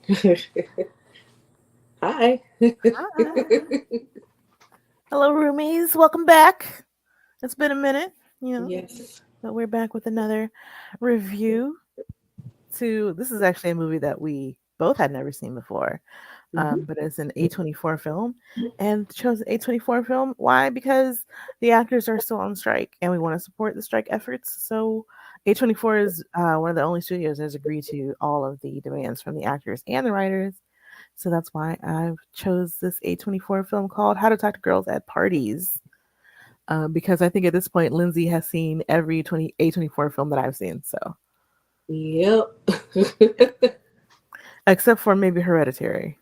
Hi. Hi. Hello, Roomies. Welcome back. It's been a minute, you know, Yes. but we're back with another review. This is actually a movie that we both had never seen before, Hmm. but it's an A24 film, and chose an A24 film. Why? Because the actors are still on strike, and we want to support the strike efforts. So A24 is one of the only studios that has agreed to all of the demands from the actors and the writers. So that's why I chose this A24 film called How to Talk to Girls at Parties. Because I think at this point, Lindsay has seen every A24 film that I've seen. So, Yep. yeah. Except for maybe Hereditary.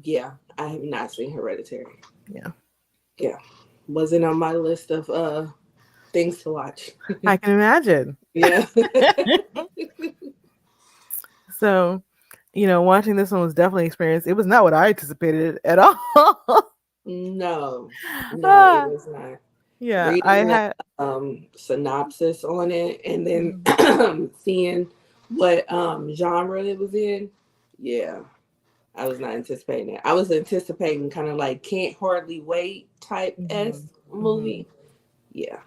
Yeah, I have not seen Hereditary. Yeah. Yeah. Wasn't on my list of things to watch. I can imagine. Yeah. So, watching this one was definitely an experience. It was not what I anticipated at all. No. No, it Ah, was not. yeah, I Reading the had. synopsis on it and Mhm. then seeing what genre it was in. Yeah. I was not anticipating it. I was anticipating kind of like can't hardly wait type S Mhm. Mhm. movie. Yeah.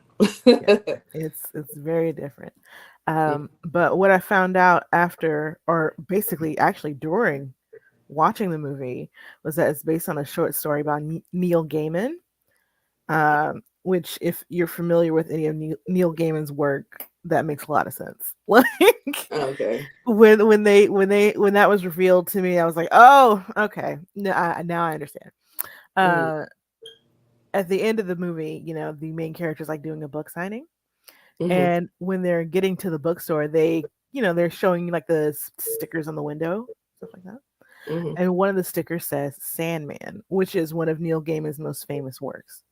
Yeah, it's very different. But what I found out after, or basically actually during watching the movie, was that it's based on a short story by Neil Gaiman. Which, if you're familiar with any of Neil Gaiman's work, that makes a lot of sense. Like Okay. when that was revealed to me, I was like, oh, okay, now I understand. Mm-hmm. Uh, at the end of the movie, the main character's like doing a book signing. Mm-hmm. And when they're getting to the bookstore, they're showing you like the stickers on the window, stuff like that. Mm-hmm. And one of the stickers says Sandman, which is one of Neil Gaiman's most famous works.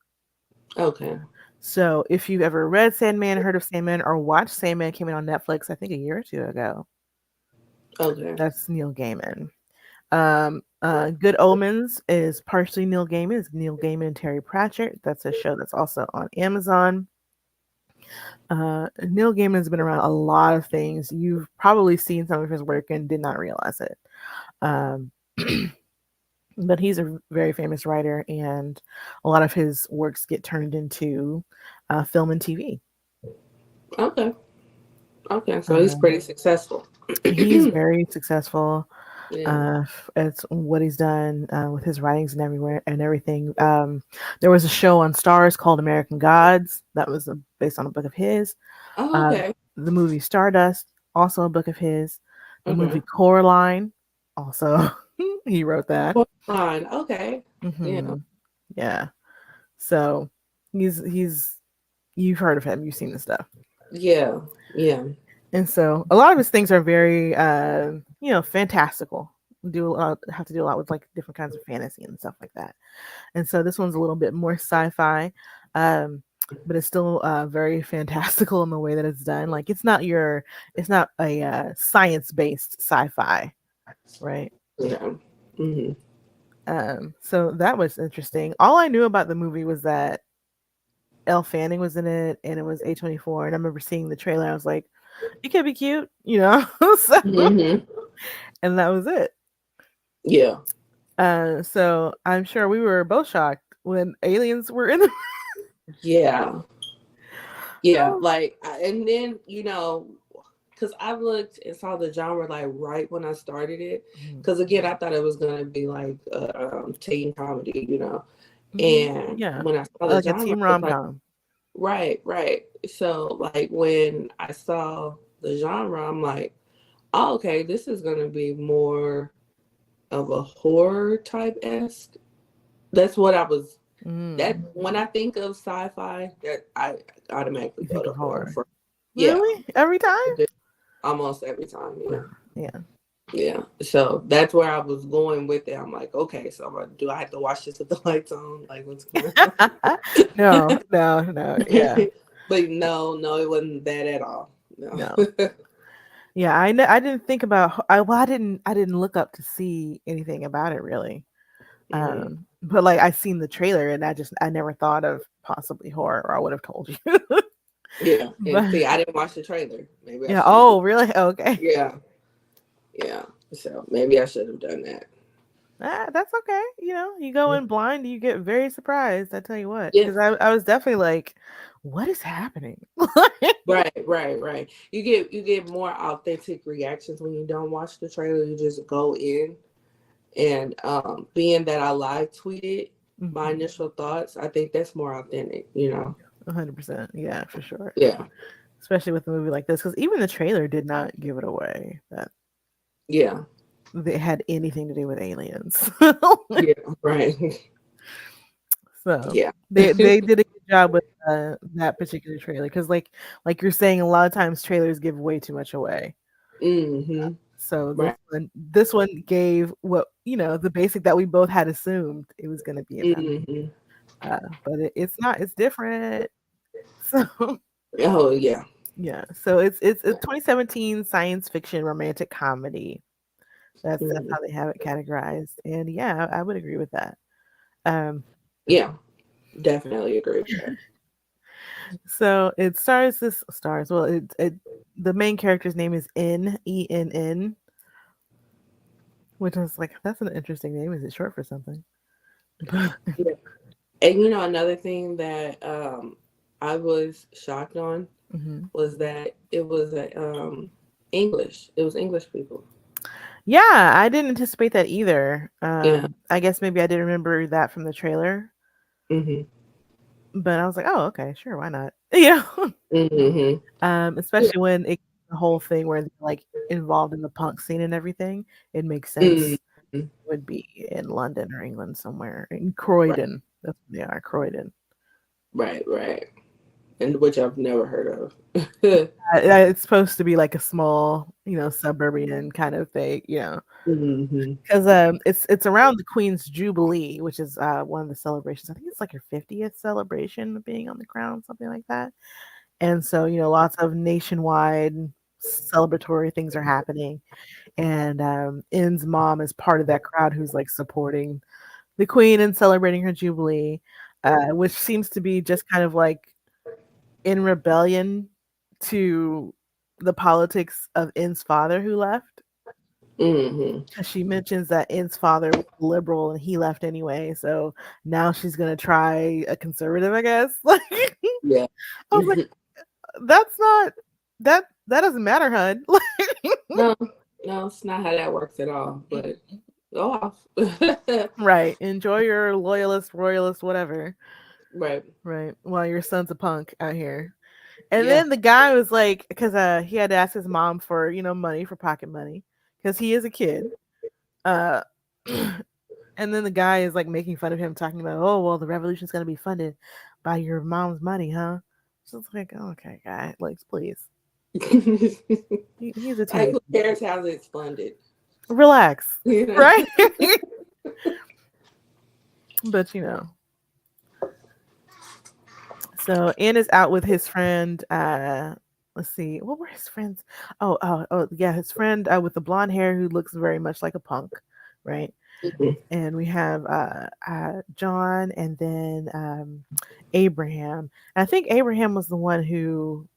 Okay. So if you've ever read Sandman, heard of Sandman, or watched Sandman, came in on Netflix, I think a year or two ago. Okay. That's Neil Gaiman. Good Omens is partially Neil Gaiman. It's Neil Gaiman and Terry Pratchett. That's a show that's also on Amazon. Neil Gaiman's been around a lot of things. You've probably seen some of his work and did not realize it. Um, but he's a very famous writer, and a lot of his works get turned into film and TV. Okay. Okay. So he's Um, pretty successful. he's very successful. Yeah. It's what he's done with his writings and everywhere and everything. There was a show on Stars called American Gods that was based on a book of his. Oh, Uh, okay. the movie Stardust, also a book of his. The movie Okay. Coraline, also he wrote that. Fine. Okay. Yeah. Hmm. Yeah. So he's you've heard of him, you've seen this stuff. Yeah. Yeah. And so a lot of his things are very, fantastical. Have to do a lot with like different kinds of fantasy and stuff like that. And so this one's a little bit more sci-fi, um, but it's still very fantastical in the way that it's done. Like it's not a science-based sci-fi, right? Yeah. Mm-hmm. So that was interesting. All I knew about the movie was that Elle Fanning was in it, and it was A24. And I remember seeing the trailer. I was like, "It could be cute," so, Mm-hmm. and that was it. Yeah. So I'm sure we were both shocked when aliens were in the. Yeah. Yeah. Oh. Like, and then, because I looked and saw the genre like right when I started it. Mhm. Because again, I thought it was going to be like teen comedy. Mhm. And Yeah, when I saw the like a genre, teen I was rom like, com. right, right. So, like, when I saw the genre, I'm like, oh, okay, this is going to be more of a horror type esque. That's what I was. That Mm. when I think of sci-fi, that I automatically You go think to of horror horror? for. Yeah, Really? Every time? I do. Almost every time. Yeah, Yeah. yeah. So that's where I was going with it. I'm like, okay, so do I have to watch this with the lights on? Like, what's going on? No, no, no. Yeah, But no, no, it wasn't that at all. No. no. Yeah, I didn't think about. I didn't look up to see anything about it really. Hmm. But like I seen the trailer and I never thought of possibly horror, or I would have told you. Yeah, and But see, I didn't watch the trailer. Maybe I yeah. should have. Oh, really? Okay. Yeah, yeah. So maybe I should have done that. That's okay. You go in blind, you get very surprised. I tell you what, Yeah. because I was definitely like, "What is happening?" Right. You get more authentic reactions when you don't watch the trailer. You just go in, and being that I live tweeted my Mhm. initial thoughts, I think that's more authentic. 100%. Yeah, for sure. Yeah. Especially with a movie like this, because even the trailer did not give it away that Yeah. they had anything to do with aliens. Yeah. Right. So Yeah. they did a good job with that particular trailer because like you're saying, a lot of times trailers give way too much away. Mm-hmm. So Right. this one gave what the basic that we both had assumed it was going to be about. Mm-hmm. But it's not. It's different. So Oh yeah. yeah. So it's a 2017 science fiction romantic comedy. That's Mhm. how they have it categorized. And yeah, I would agree with that. Um, Yeah. Definitely agree with that. so it stars this stars. Well, it the main character's name is Enn, which I was like, that's an interesting name. Is it short for something? Yeah. And another thing that I was shocked on Mhm. was that it was English. It was English people. Yeah, I didn't anticipate that either. Yeah. I guess maybe I didn't remember that from the trailer, Mhm. but I was like, oh, okay, sure, why not? Yeah. Mhm. Yeah. Especially when the whole thing where they're like involved in the punk scene and everything, it makes Mhm. sense. It would be in London or England somewhere in Right. Croydon. That's where they are, Croydon. Right. And which I've never heard of. It's supposed to be like a small, suburban kind of thing. Mhm. Because it's around the Queen's Jubilee, which is one of the celebrations. I think it's like her 50th celebration of being on the crown, something like that. And so, lots of nationwide celebratory things are happening. And Inn's mom is part of that crowd who's like supporting the Queen and celebrating her Jubilee, which seems to be just kind of like in rebellion to the politics of Inn's father who left. Mhm. 'Cause she mentions that Inn's father was liberal and he left anyway, so now she's gonna try a conservative, I guess. Like, Yeah. I was like, "That's not that doesn't matter, hun." Like, No, no, it's not how that works at all. But go off. right, enjoy your loyalist, royalist, whatever, Right. right, while your son's a punk out here. And Yeah. then the guy was like, because he had to ask his mom for money for pocket money because he is a kid. Uh, and then the guy is like making fun of him, talking about, oh well, the revolution's gonna be funded by your mom's money, huh? So it's like, oh, okay, guy, like please, he's a Like, teenager. who cares how it's funded? Relax, You know? right? But so Ann is out with his friend. Let's see, what were his friends? Oh, yeah, his friend with the blonde hair who looks very much like a punk, right? Mhm. And we have John, and then Abraham. I think Abraham was the one who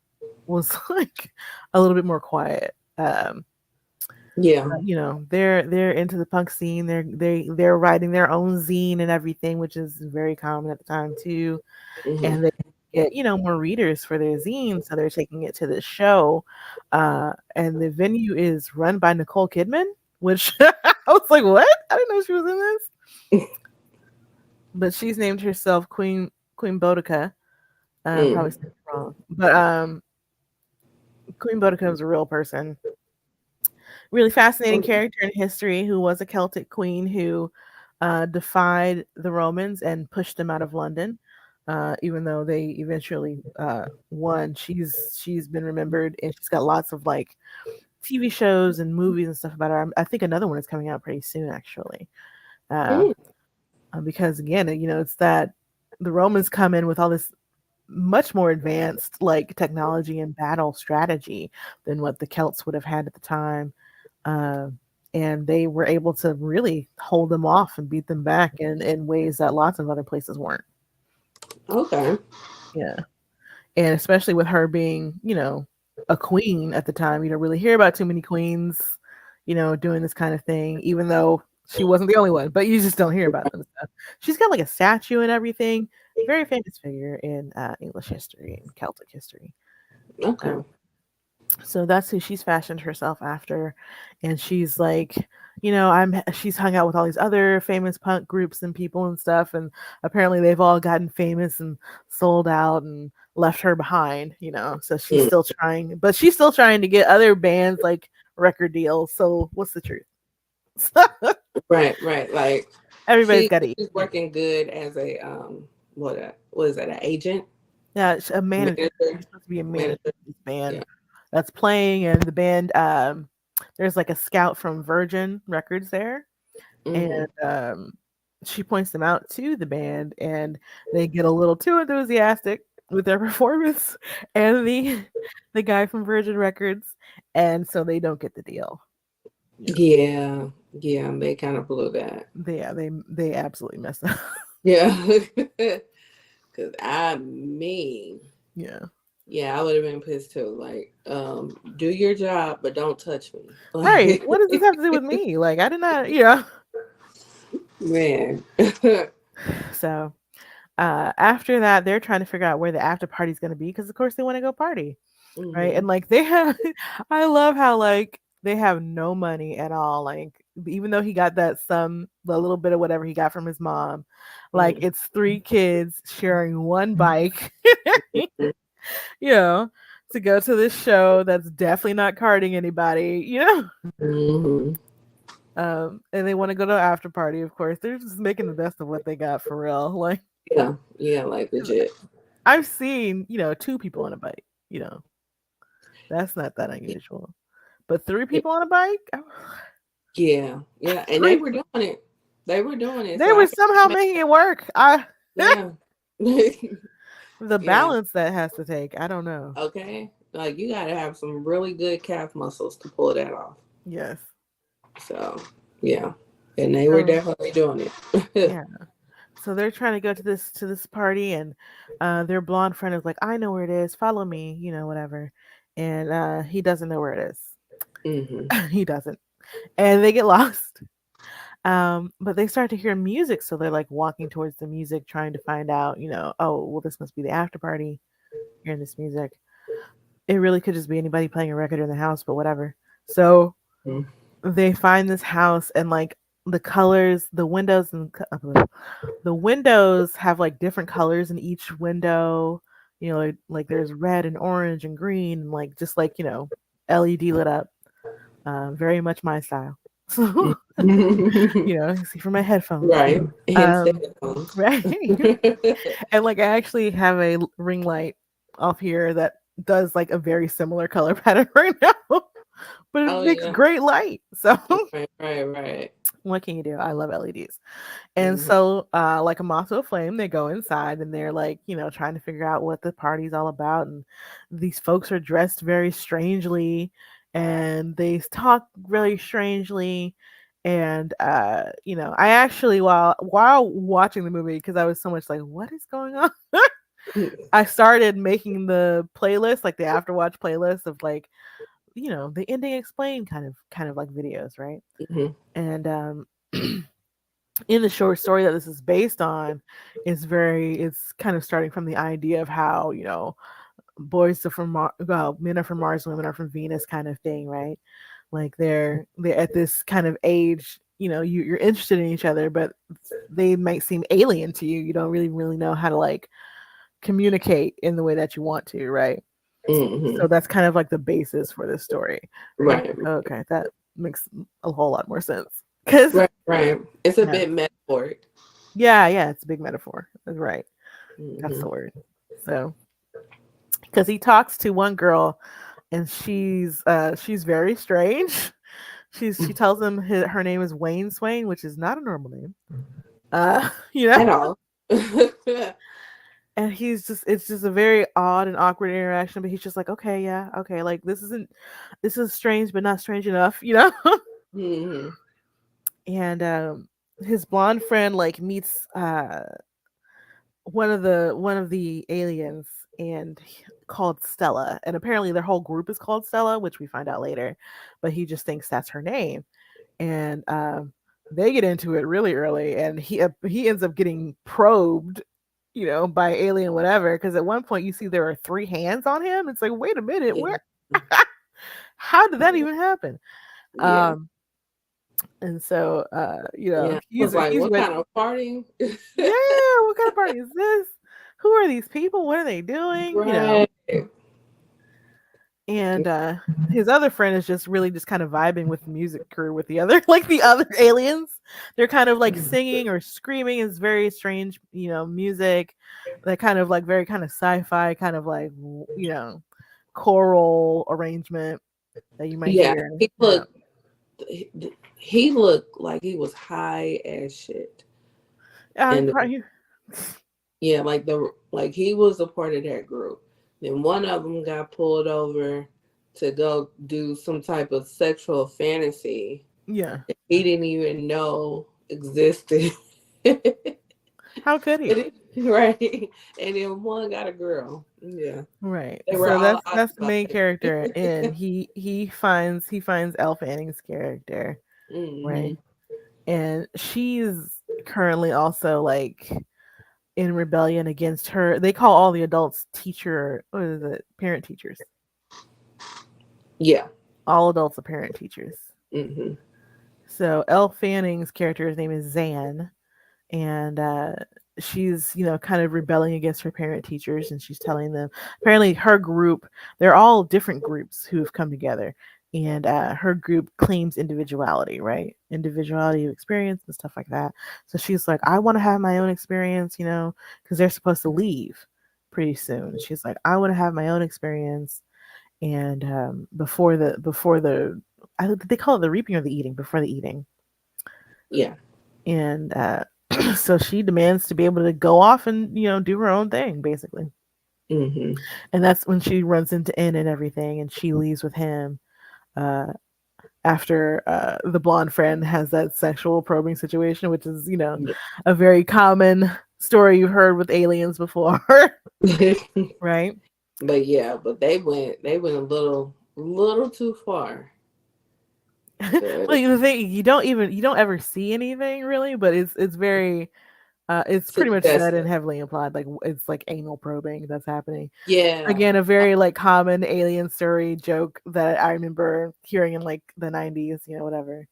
was like a little bit more quiet. Yeah. They're into the punk scene. They're writing their own zine and everything, which is very common at the time too. Mhm. And they get more readers for their zine, so they're taking it to the show. And the venue is run by Nicole Kidman, which I was like, what? I didn't know she was in this. But she's named herself Queen Boudica. Probably Mm. said it wrong, but Queen Boudica was a real person, really fascinating character in history, who was a Celtic queen who defied the Romans and pushed them out of London. Even though they eventually won, she's been remembered, and she's got lots of like TV shows and movies and stuff about her. I think another one is coming out pretty soon, actually. Uh, Mm. because again, it's that the Romans come in with all this much more advanced like technology and battle strategy than what the Celts would have had at the time. Uh, and they were able to really hold them off and beat them back in ways that lots of other places weren't. Okay. Yeah. And especially with her being, a queen at the time, you don't really hear about too many queens, doing this kind of thing, even though she wasn't the only one. But you just don't hear about them stuff. She's got like a statue and everything. Very famous figure in English history and Celtic history. Okay. Um, so that's who she's fashioned herself after, and she's like, she's hung out with all these other famous punk groups and people and stuff, and apparently they've all gotten famous and sold out and left her behind. So she's Mm, still trying, but she's still trying to get other bands like record deals. So what's the truth? right, right. Like Everybody's got to eat. she's working good as a what is that? An agent, Yeah, a manager. manager, She's supposed to be a manager manager. of this band Yeah. that's playing, and the band. There's like a scout from Virgin Records there, and Hmm. she points them out to the band, and they get a little too enthusiastic with their performance, and the guy from Virgin Records, and so they don't get the deal. Yeah, yeah. They kind of blew that. They absolutely messed up. Yeah, because I mean, Yeah. yeah, I would have been pissed too. Like, do your job, but don't touch me. Right. What does this Like, have to do with me? Like, I did not, man. So, after that, they're trying to figure out where the after party is going to be because, of course, they want to go party. Right. Hmm. And like, they have, I love how, like, they have no money at all. Like, even though he got the little bit of whatever he got from his mom, like, Hmm. it's three kids sharing one bike, you know, to go to this show that's definitely not carding anybody. Hmm. And they want to go to the after party, of course. They're just making the best of what they got for real. Like, Yeah, yeah, like legit. I've seen, two people on a bike, you know, that's not that unusual. But three people on a bike? Yeah, yeah, and they Three. were doing it. They were doing it, They so were I can somehow imagine. making it work. I Yeah. The Yeah. balance that has to take, I don't know. Okay. Like you gotta have some really good calf muscles to pull that off. Yes. So yeah. And they were So definitely doing it. yeah. So they're trying to go to this party, and their blonde friend is like, I know where it is, follow me, whatever. And he doesn't know where it Hmm. is. He doesn't. And they get lost. But they start to hear music, so they're like walking towards the music, trying to find out, oh, well, this must be the after party, hearing this music. It really could just be anybody playing a record in the house, but whatever. So they find this house, and like the colors, the windows, and the windows have like different colors in each window. Like there's red and orange and green, and like just like LED lit up. Very much my style. So you see from my headphones. Right. Hence the Um, headphones. right. And like I actually have a ring light off here that does like a very similar color pattern right now, but it Oh makes yeah. great light. So Right, right, right. what can you do? I love LEDs. And Hmm. so, like a moth to a flame, they go inside and they're like, trying to figure out what the party's all about. And these folks are dressed very strangely, and they talk really strangely. And I actually, while watching the movie, because I was so much like, what is going on? I started making the playlist, like the afterwatch playlist of like, the ending explained kind of like videos, right? Hmm. And in the short story that this is based on, it's kind of starting from the idea of how boys are from well, men are from Mars, women are from Venus, kind of thing, right? Like they're at this kind of age, you're interested in each other, but they might seem alien to you. You don't really know how to like communicate in the way that you want to, right? Hmm. So that's kind of like the basis for this story. And I was Right. like, okay, that makes a whole lot more sense. Because Right, right. It's a yeah, bit metaphoric. yeah, it's a big metaphor. That's right. That's Hmm. the word. So, because he talks to one girl, and she's very strange. She tells him her name is Wayne Swain, which is not a normal name. You know, At all. and it's just a very odd and awkward interaction. But he's just like, okay, yeah, okay, like this is strange, but not strange enough. Hmm. And his blonde friend like meets one of the aliens, and called Stella. And apparently their whole group is called Stella, which we find out later. But he just thinks that's her name. And they get into it really early, and he ends up getting probed, by alien whatever. Because at one point you see there are three hands on him. It's like, wait a minute, Yeah. where? How did that even happen? Yeah. Um, and so Yeah. I was like, he's what ready. kind of party? Yeah, what kind of party is this? Who are these people? What are they doing? Right. And his other friend is just really just kind of vibing with the music crew with the other like the other aliens. They're kind of like singing or screaming. It's very strange, music. That kind of like very kind of sci-fi, kind of like choral arrangement that you might Yeah. hear. He, he looked like he was high as shit. Yeah, And yeah, like he was a part of that group. Then one of them got pulled over to go do some type of sexual fantasy yeah. he didn't even know existed. How could he? Right. And then one got a girl. Yeah. Right. They were So all that's the main occupied. character, and he finds Elle Fanning's character, right? Hmm. And she's currently also like in rebellion against her. They call all the adults what is it? Parent teachers. Yeah. All adults are parent teachers. Hmm. So Elle Fanning's character's name is Zan, and she's kind of rebelling against her parent teachers, and she's telling them apparently her group, they're all different groups who have come together, and her group claims individuality, right? Individuality of experience and stuff like that. So she's like, I want to have my own experience, because they're supposed to leave pretty soon. She's like, I want to have my own experience, and before the they call it the reaping or the eating, before the eating. Yeah. And so she demands to be able to go off and do her own thing basically. Hmm. And that's when she runs into N and everything, and she leaves with him uh after the blonde friend has that sexual probing situation, which is a very common story you've heard with aliens before. Right. But yeah, but they went a little too far. Well, the thing, you don't ever see anything really, but it's very it's pretty much said and Suggestive. heavily implied, like it's like anal probing that's happening. Yeah. Again, a very like common alien story joke that I remember hearing in like the 90s, whatever.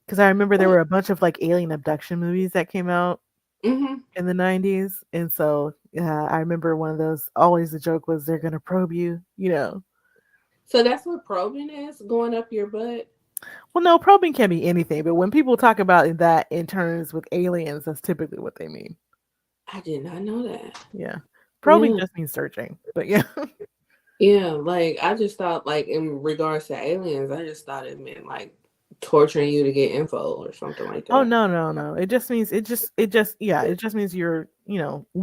Because I remember there were a bunch of like alien abduction movies that came out Hmm. in the 90s. And so I remember one of those, always the joke was they're going to probe you. So that's what probing is, going up your butt. Well, no, probing can be anything, but when people talk about that in terms with aliens, that's typically what they mean. I did not know that. Yeah. Probing Yeah. just means searching, but yeah. Yeah, like I just thought, like in regards to aliens, I just thought it meant like torturing you to get info or something like Oh that. no, no, no. It just means it just means you're,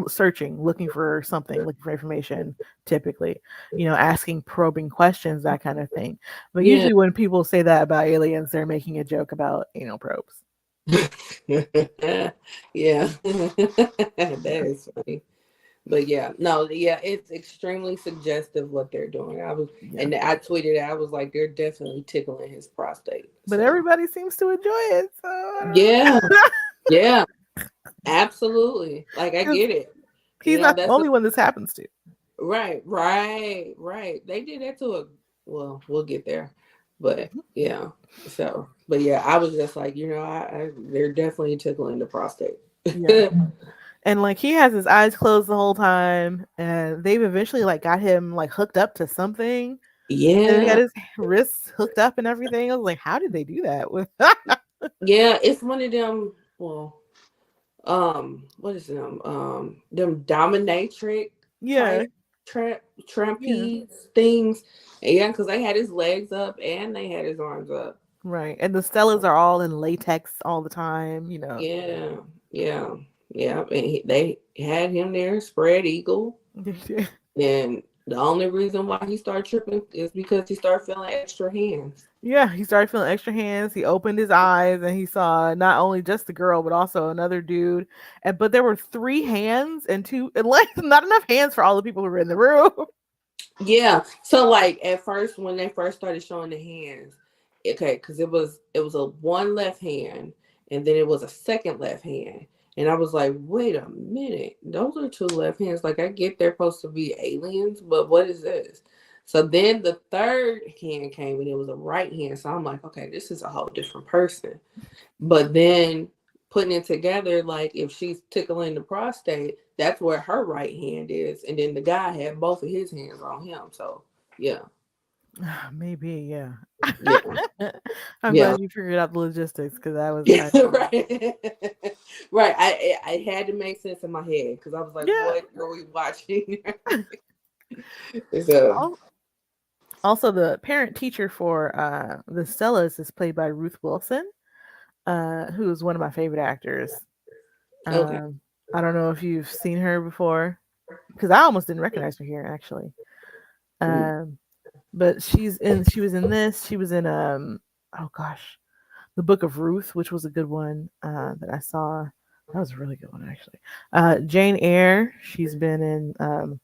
searching, looking for something, looking for information, typically. Asking probing questions, that kind of thing. But Yeah. usually when people say that about aliens, they're making a joke about anal probes. Yeah. That is funny. But yeah, no, yeah, it's extremely suggestive what they're doing. Yeah. And I tweeted it, I was like, they're definitely tickling his prostate. But So everybody seems to enjoy it. So I yeah, don't know. yeah, absolutely. Like I 'Cause get it. he's not the That's only one this happens to. right, right, right. They did that to a. Well, we'll get there, but yeah. So, but yeah, I was just like, they're definitely tickling the prostate. Yeah. And like he has his eyes closed the whole time, and they've eventually like got him like hooked up to something. And he got Yeah, his wrists hooked up and everything. I was like, how did they do that? With yeah. It's one of them. Well, what is them dominatrix yeah, type yeah, trapeze things. And yeah, because they had his legs up and they had his arms up. right. And the Stellas are all in latex all the time. Yeah, yeah, yeah. And they had him there, spread eagle, and The only reason why he started tripping is because he started feeling extra hands. Yeah, he started feeling extra hands. He opened his eyes and he saw not only just the girl, but also another dude. And but there were 3 hands and two, and like not enough hands for all the people who were in the room. Yeah. So like at first, when they first started showing the hands, okay, because it was a one left hand, and then it was a second left hand, and I was like, wait a minute, those are two left hands. Like I get they're supposed to be aliens, but what is this? So then the third hand came, and it was a right hand. So I'm like, okay, this is a whole different person. But then putting it together, like if she's tickling the prostate, that's where her right hand is, and then the guy had both of his hands on him. So yeah, Maybe, yeah. yeah, I'm yeah, glad you figured out the logistics because that was yeah, actually right, right. I had to make sense in my head because I was like, yeah. what are we watching? So Also, the parent teacher for the Stellas is played by Ruth Wilson, who is one of my favorite actors. okay, Um, I don't know if you've seen her before, because I almost didn't recognize her here actually. mm, Um, but she was in this. She was in oh gosh, the Book of Ruth, which was a good one that I saw. That was a really good one actually. Jane Eyre. She's been in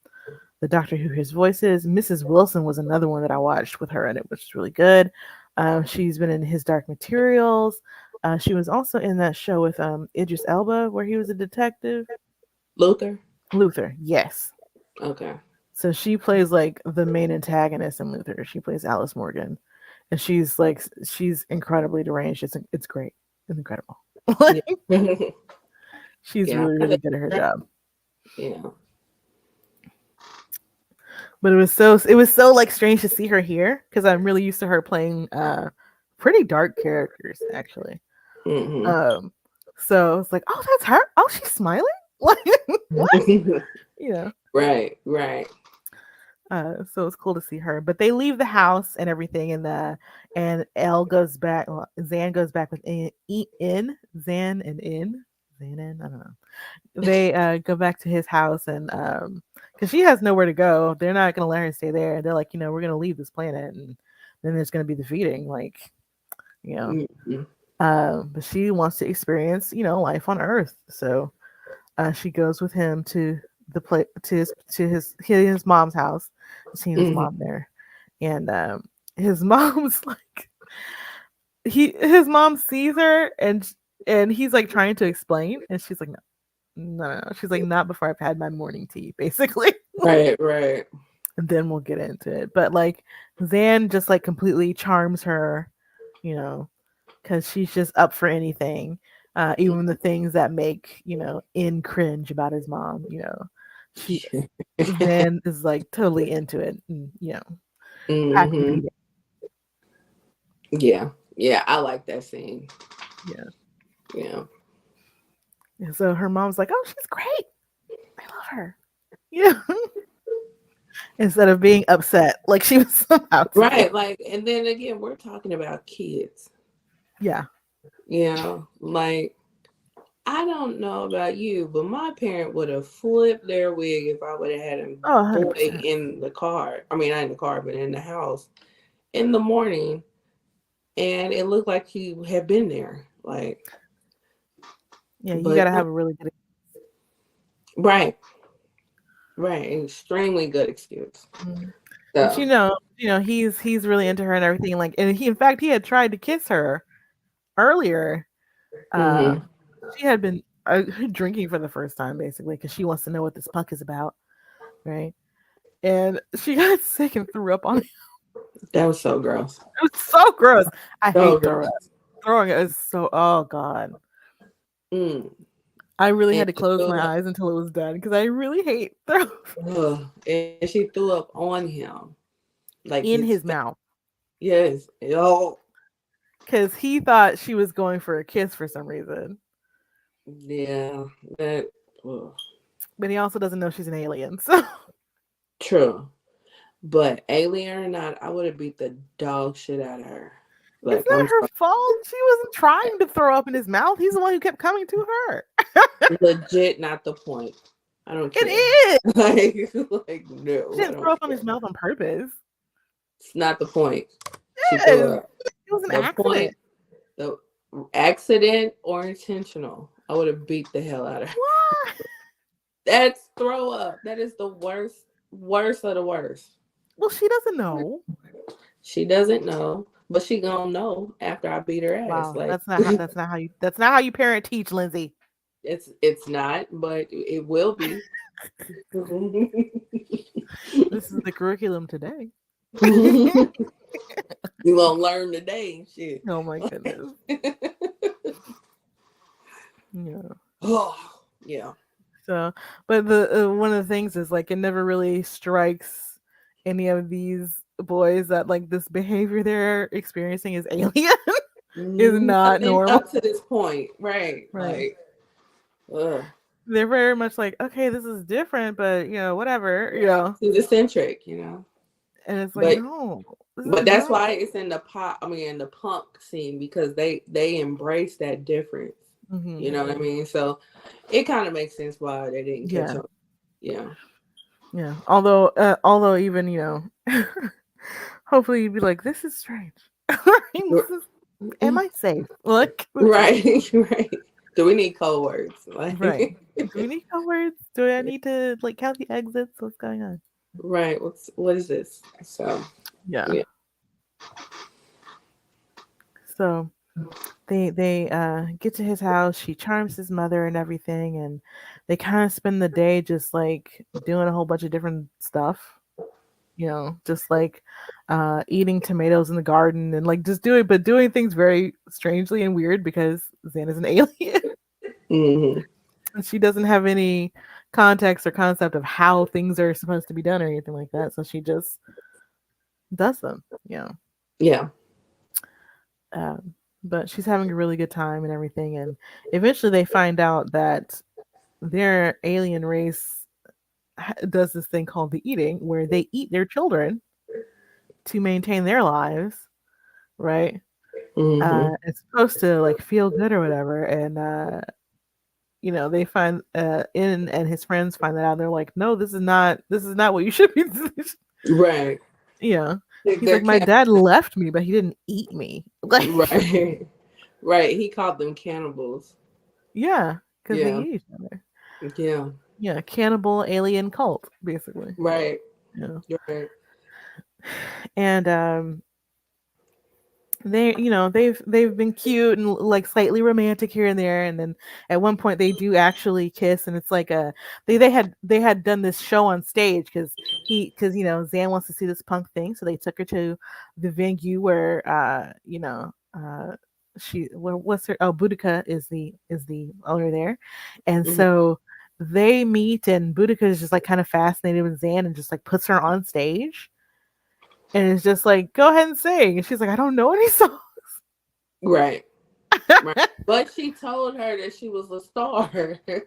the Doctor Who Hears Voices. Mrs. Wilson was another one that I watched with her in it, which is really good. She's been in His Dark Materials. She was also in that show with Idris Elba where he was a detective. Luther. Luther, yes. Okay, So she plays like the main antagonist in Luther. She plays Alice Morgan, and she's incredibly deranged. It's great. It's incredible. yeah, She's yeah, really really good at her job. yeah, But it was so like strange to see her here because I'm really used to her playing pretty dark characters actually. hmm Um, so it's like, oh, that's her. Oh, she's smiling. Like what? You know. right, right. So it's cool to see her. But they leave the house and everything, and Elle goes back. Well, Zan goes back with Zan and Zanin. I don't know. They go back to his house and because she has nowhere to go, they're not gonna let her stay there. They're like, we're gonna leave this planet, and then there's gonna be the feeding, like you know. Mhm. But she wants to experience, life on Earth. So she goes with him to the place to his mom's house, seeing his Mhm. mom there, and his mom's like his mom sees her and he's like trying to explain, and she's like, no, no, no, no. She's like, not before I've had my morning tea, basically. Right, right. And then we'll get into it. But like Zan just like completely charms her, you know, because she's just up for anything, even the things that make in cringe about his mom. She Zan is like totally into it, and happy to be hmm there. Yeah, yeah. I like that scene. Yeah. Yeah. And so her mom's like, "Oh, she's great. I love her." Yeah. Instead of being upset, like she was about to be. Right. Like, and then again, we're talking about kids. Yeah. Like I don't know about you, but my parent would have flipped their wig if I would have had a Oh, boy 100%. in the car. I mean, not in the car, but in the house in the morning, and it looked like he had been there. Like, Yeah, you but got to no, have a really good. right, right, extremely good excuse. Mhm. But So, he's really into her and everything. Like, and he, in fact, he had tried to kiss her earlier. hmm Um, she had been drinking for the first time, basically, because she wants to know what this puck is about, right? And she got sick and threw up on it. that was so gross. It was so gross. I So hate throwing up. gross. Throwing it is so. Oh God, Mm. I really And had to she close threw my up. eyes until it was done because I really hate throwing Ugh. And she threw up on him, like in his his face. mouth Yes. Oh, because he thought she was going for a kiss for some reason, yeah. That. Ugh. but he also doesn't know she's an alien. So True. But alien or not, I would have beat the dog shit out of her. it's Like not I'm her fault. She wasn't trying to throw up in his mouth. He's the one who kept coming to her. legit not the point. I don't care. It is. Like She no, I didn't don't throw up on his care. mouth on purpose. It's not the point. She threw Yes. up. It was an The accident. point, the accident or intentional, I would have beat the hell out of her. Why? That's throw up. That is the worst, worst of the worst. Well, she doesn't know. She doesn't know, but she gonna know after I beat her ass. Wow, Like that's not how you parent teach, Lindsay. it's not, but it will be. This is the curriculum today. You gonna learn today, shit. Oh my goodness. Yeah. Oh, yeah. So, but the one of the things is like it never really strikes any of these boys that like this behavior they're experiencing is alien, is not Nothing normal. up to this point, right? Right. Like, ugh. They're very much like, okay, this is different, but whatever, She's eccentric, you know. And it's like, But no, this is but that's not. why it's in the pop. I mean, in the punk scene because they embrace that difference. You Hmm. know what I mean? So it kind of makes sense why they didn't catch Yeah, on. Yeah. yeah. Although even hopefully you'd be like, this is strange. Am I safe? Like, this is Right. Right. Do we need code words? Like, right. Do we need code words? Do I need to like count the exits? What's going on? right. What is this? So Yeah. yeah. So they get to his house. She charms his mother and everything, and they kind of spend the day just like doing a whole bunch of different stuff. Just like eating tomatoes in the garden and like just doing things very strangely and weird because Zan is an alien Hmm. and she doesn't have any context or concept of how things are supposed to be done or anything like that. So she just does them. Yeah. Um, but she's having a really good time and everything. And eventually they find out that their alien race does this thing called the eating, where they eat their children to maintain their lives, right? Hmm. It's supposed to like feel good or whatever. And they find In and his friends find that out. They're like, no, this is not what you should be. Right. Yeah. He's They're like, my can dad left me, but he didn't eat me. Like, right. Right. He called them cannibals. yeah, because they Yeah. eat each other. Yeah. Yeah, cannibal alien cult, basically. Right. Yeah. Right. And they've been cute and like slightly romantic here and there, and then at one point they do actually kiss, and it's like they had done this show on stage because Zan wants to see this punk thing, so they took her to the venue where what's her, oh, Boudica is the owner there, and Hmm. so they meet, and Boudica is just like kind of fascinated with Zan and just like puts her on stage. And it's just like, go ahead and sing. And she's like, I don't know any songs. Right. Right. But she told her that she was a star. And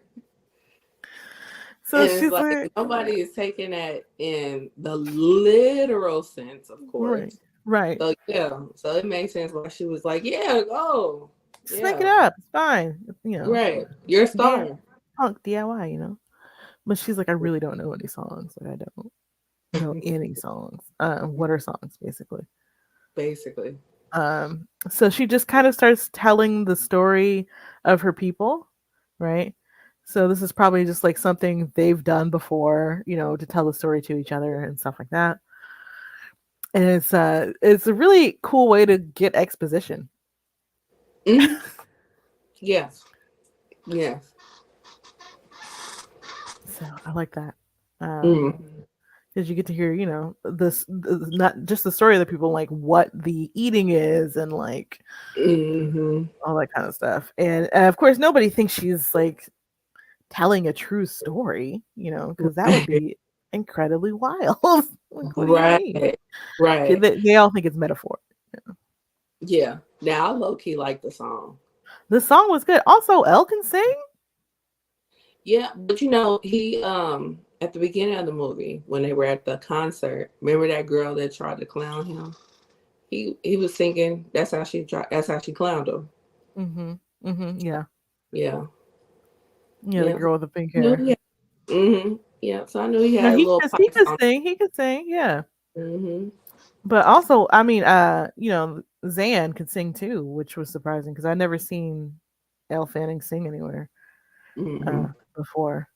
So it's she's like like, nobody is taking that in the literal sense, of right, course. right. So yeah. So it makes sense why she was like, yeah, go. Snake it Yeah. up. It's fine. Right. You're a Dan star. punk DIY. But she's like, I really don't know any songs. Like, I don't know any songs. What are songs, basically? Basically. So she just kind of starts telling the story of her people, right? So this is probably just like something they've done before, to tell the story to each other and stuff like that. And it's a really cool way to get exposition. Hmm. Yes. Yes. So I like that. Mm. Because you get to hear, not just the story of the people, like what the eating is and like Hmm. all that kind of stuff. And of course, nobody thinks she's like telling a true story, because that would Right. be incredibly wild. Like, what do you mean? Right. Right. They all think it's metaphor. Yeah. Now I low key like the song. The song was good. Also, Elle can sing. Yeah, but he at the beginning of the movie when they were at the concert, remember that girl that tried to clown him? He was thinking that's how she clowned him. Mm-hmm. Mm-hmm. Yeah. Yeah. Yeah, the Yeah. girl with the pink No, hair. yeah. Yeah, so I knew he No, had a little he could python. sing. He could sing. Yeah. Mm-hmm. But also, I mean, Zan could sing too, which was surprising because I never seen Elle Fanning sing anywhere Mm-hmm. before.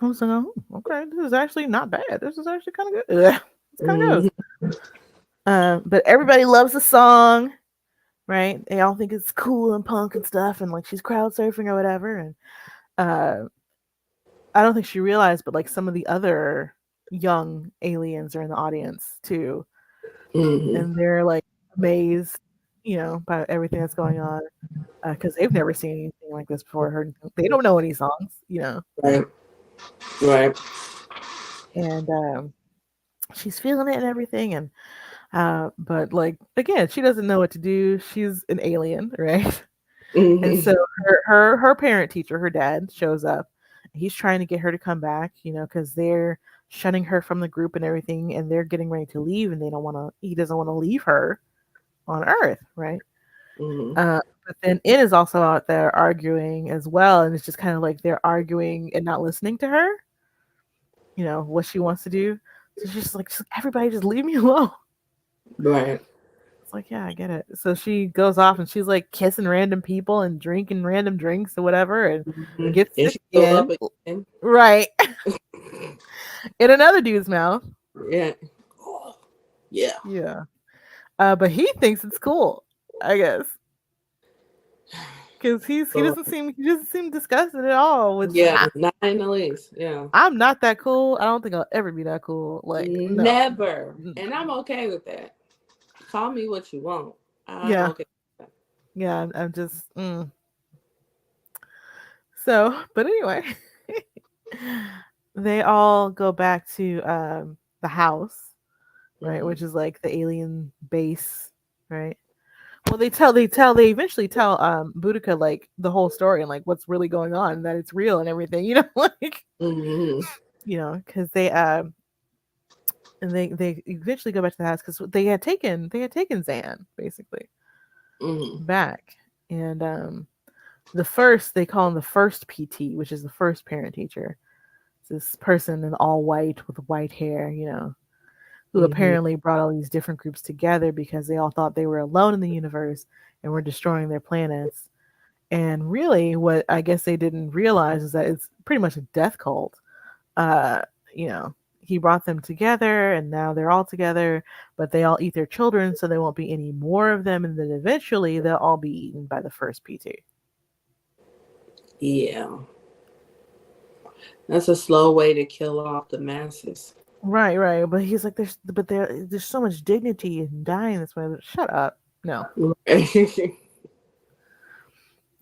I was like, oh, okay, this is actually not bad. This is actually kind of good. Ugh, it's kind of Mm-hmm. good. But everybody loves the song, right? They all think it's cool and punk and stuff, and like she's crowd surfing or whatever. And uh, I don't think she realized, but like some of the other young aliens are in the audience too, Mm-hmm. and they're like amazed, by everything that's going on because they've never seen anything like this before. They don't know any songs. Right. Right. And she's feeling it and everything, and but like again, she doesn't know what to do. She's an alien, right? And Mm-hmm. so her parent teacher, her dad, shows up. He's trying to get her to come back, because they're shutting her from the group and everything, and they're getting ready to leave, and they don't want to. He doesn't want to leave her on Earth, right? Mm-hmm. But then it is also out there arguing as well, and it's just kind of like they're arguing and not listening to her, what she wants to do. So she's just everybody just leave me alone. Right. It's like, yeah, I get it. So she goes off and she's like kissing random people and drinking random drinks or whatever and Mm-hmm. gets And sick she throw up again. again. Right. In another dude's mouth. Yeah. Oh, yeah. Yeah. But he thinks it's cool, I guess. Because So, he doesn't seem disgusted at all, which yeah, not in the least. Yeah. I'm not that cool. I don't think I'll ever be that cool. Like, no. Never. And I'm okay with that. Call me what you want. I'm Yeah. okay with that. Yeah, I'm just so, but anyway. They all go back to the house, right, Mm-hmm. which is like the alien base, right? Well, they eventually tell Boudica like the whole story and like what's really going on, and that it's real and everything, like Mm-hmm. because they and they eventually go back to the house because they had taken Zan basically Mm-hmm. back, and the first they call him the first PT, which is the first parent teacher. It's this person in all white with white hair, who Mm-hmm. apparently brought all these different groups together because they all thought they were alone in the universe and were destroying their planets. And really, what I guess they didn't realize is that it's pretty much a death cult. Uh, he brought them together, and now they're all together, but they all eat their children, so there won't be any more of them, and then eventually they'll all be eaten by the first PT. Yeah. That's a slow way to kill off the masses. Right, right. But he's like, there's so much dignity in dying this way. Shut up. No. Right.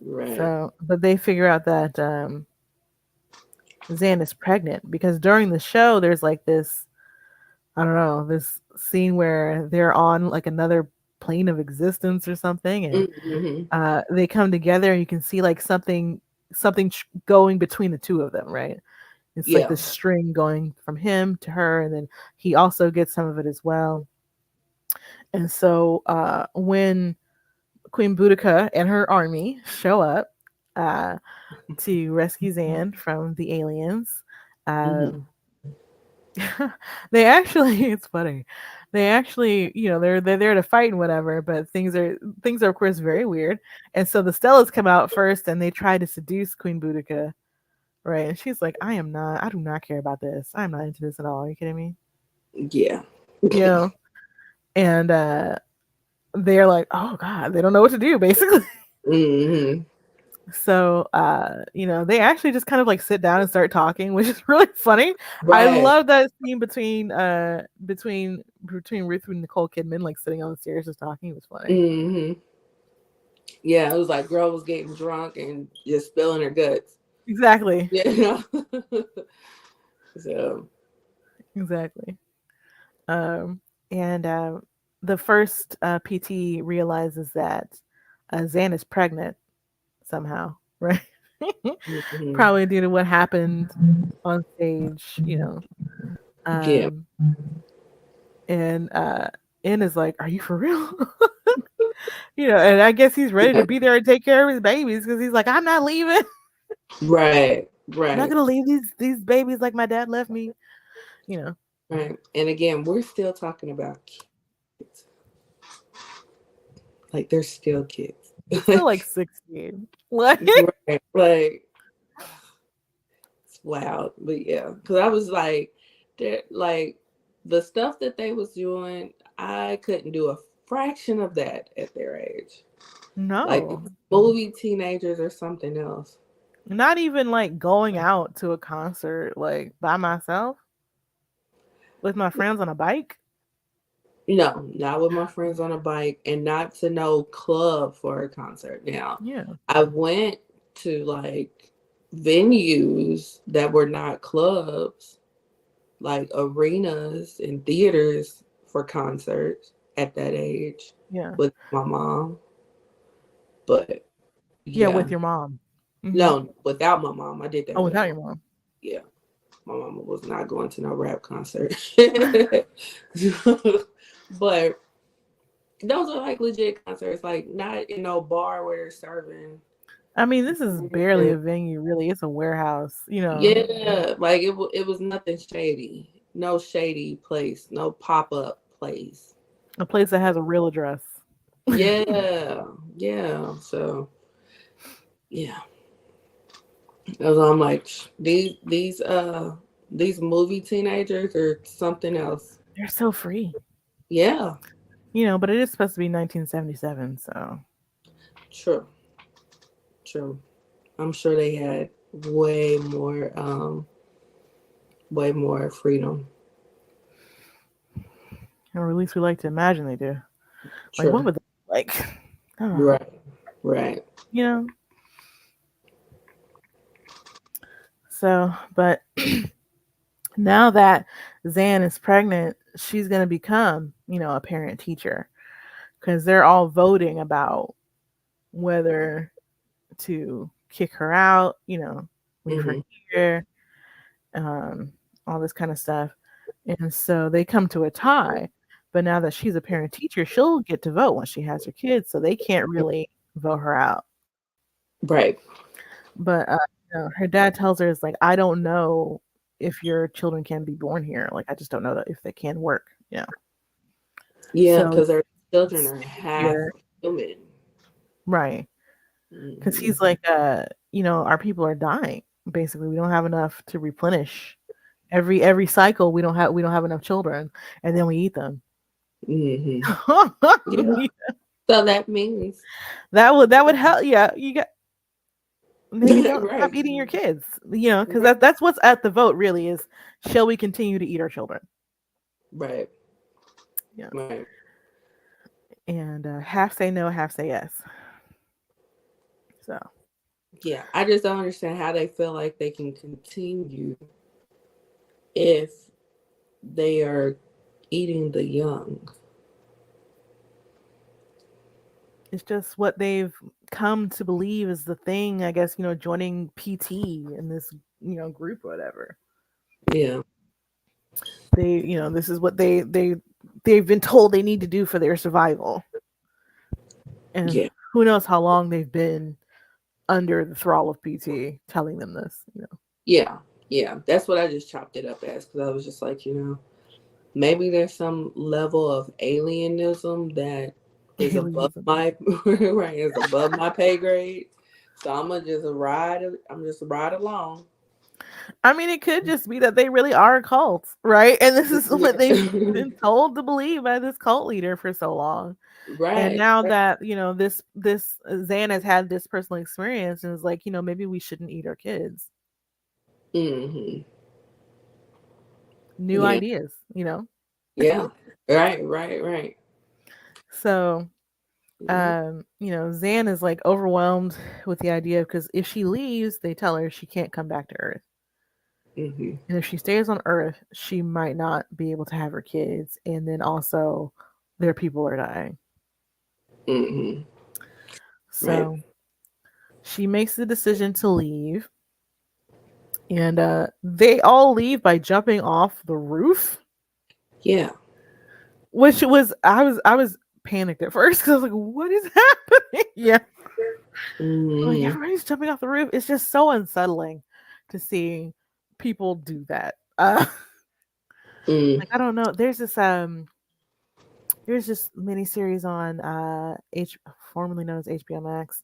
Right. So, but they figure out that Zan is pregnant because during the show, there's like this, I don't know, this scene where they're on like another plane of existence or something, and Mm-hmm. they come together, and you can see like something going between the two of them, right? It's like Yeah. this string going from him to her, and then he also gets some of it as well. And so when Queen Boudica and her army show up uh, to rescue Zan from the aliens. Mm-hmm. Um, they actually, it's funny. They actually, they're there to fight and whatever, but things are of course very weird. And so the Stellas come out first, and they try to seduce Queen Boudica, right? And she's like, I do not care about this. I'm not into this at all. Are you kidding me? Yeah. You know, and they're like, oh god, they don't know what to do, basically. Mm-hmm. So, they actually just kind of like sit down and start talking, which is really funny. I Right. love that scene between Ruth and Nicole Kidman, like sitting on the stairs just talking. It was funny. Mm-hmm. Yeah, it was like girl was getting drunk and just spilling her guts. Exactly. Yeah. So. Exactly. And the first PT realizes that Zan is pregnant somehow, right? Mm-hmm. Probably due to what happened on stage, Yeah. Um, and N is like, "Are you for real?" And I guess he's ready to be there and take care of his babies because he's like, "I'm not leaving." Right. I'm not Right, gonna leave these babies like my dad left me. You know, right. And again, we're still talking about kids. Like they're still kids. it's still like 16. Like, Right. Like it's wild. But yeah. Cause I was like, they're like the stuff that they was doing, I couldn't do a fraction of that at their age. Like no, movie teenagers or something else. not even like going out to a concert like by myself with my friends on a bike. No, not with my friends on a bike and not to no club for a concert. Now, Yeah, I went to like venues that were not clubs, like arenas and theaters for concerts at that age yeah, with my mom. But yeah, yeah, with your mom. no, without my mom, I did that Oh, with without my your mom. yeah. My mama was not going to no rap concert. But those are like legit concerts, like not in no bar where they're serving. I mean, this is barely a venue, really. It's a warehouse, you know, Yeah, like it was nothing shady. No shady place, no pop up place. a place that has a real address. Yeah, yeah. So yeah, so I'm like these movie teenagers are something else. They're so free, Yeah, you know, but it is supposed to be 1977, so true, true. I'm sure they had way more freedom. or at least we like to imagine they do. Like, what True. would they like? Oh, Right. Right. you know, so, but now that Zan is pregnant, she's going to become, you know, a parent teacher because they're all voting about whether to kick her out, you know, leave her Hmm. here, um, all this kind of stuff. And so they come to a tie. But now that she's a parent teacher, she'll get to vote when she has her kids. So they can't really vote her out. Right. But you know, her dad tells her, "It's like I don't know if your children can be born here. Like I just don't know that if they can work." Yeah. Yeah, So because our children it's are half easier, human. right? Because Hmm. he's like, you know, our people are dying. Basically, we don't have enough to replenish. Every cycle, we don't have enough children, and then we eat them. Hmm. Yeah. So that means That would help. Yeah, you got maybe don't stop right. eating your kids. You know, because Right. that's what's at the vote. Really, is shall we continue to eat our children? Right. Yeah, Right. and half say no, half say yes. So Yeah. I just don't understand how they feel like they can continue if they are eating the young. it's just what they've come to believe is the thing. I guess, you know, joining PT in this, you know, group or whatever. Yeah. They, you know, this is what they've been told they need to do for their survival. And Yeah. who knows how long they've been under the thrall of PT telling them this, you know. Yeah. Yeah. That's what I just chopped it up as because I was just like, maybe there's some level of alienism that is above Alienism. my right, is above my pay grade. So I'm just ride along. I mean, it could just be that they really are a cult, right? And this is what Yeah. they've been told to believe by this cult leader for so long. And Right. now Right. that, you know, this Zan has had this personal experience and is like, you know, maybe we shouldn't eat our kids. Hmm. New Yeah. ideas, you know. Yeah. Right. Right. Right. So, Yeah. you know, Zan is like overwhelmed with the idea because if she leaves, they tell her she can't come back to Earth. Hmm. And if she stays on Earth, she might not be able to have her kids. And then also, their people are dying. Hmm. Right. So she makes the decision to leave. And they all leave by jumping off the roof, Yeah. which was I was panicked at first because I was like, "What is happening?" Yeah, like Hmm. everybody's jumping off the roof. It's just so unsettling to see people do that. Mm. Like I don't know. There's this miniseries on H formerly known as HBO Max.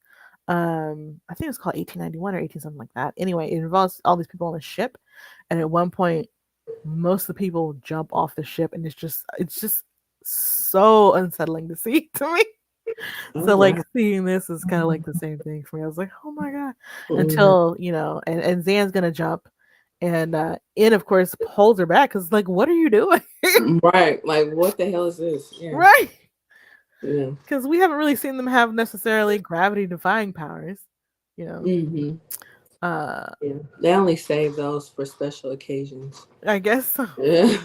I think it's called 1891 or 18 something like that. Anyway, it involves all these people on a ship, and at one point, most of the people jump off the ship, and it's just so unsettling to see to me. Oh So like wow. seeing this is kind of like the same thing for me. I was like, oh my god, Mhm. until and Zan's gonna jump, and In of course holds her back because like, what are you doing? Right. Like, what the hell is this? Yeah. Right. Yeah. Because we haven't really seen them have necessarily gravity defying powers, you know. Hmm. Uh, Yeah. They only save those for special occasions. I guess so. Yeah.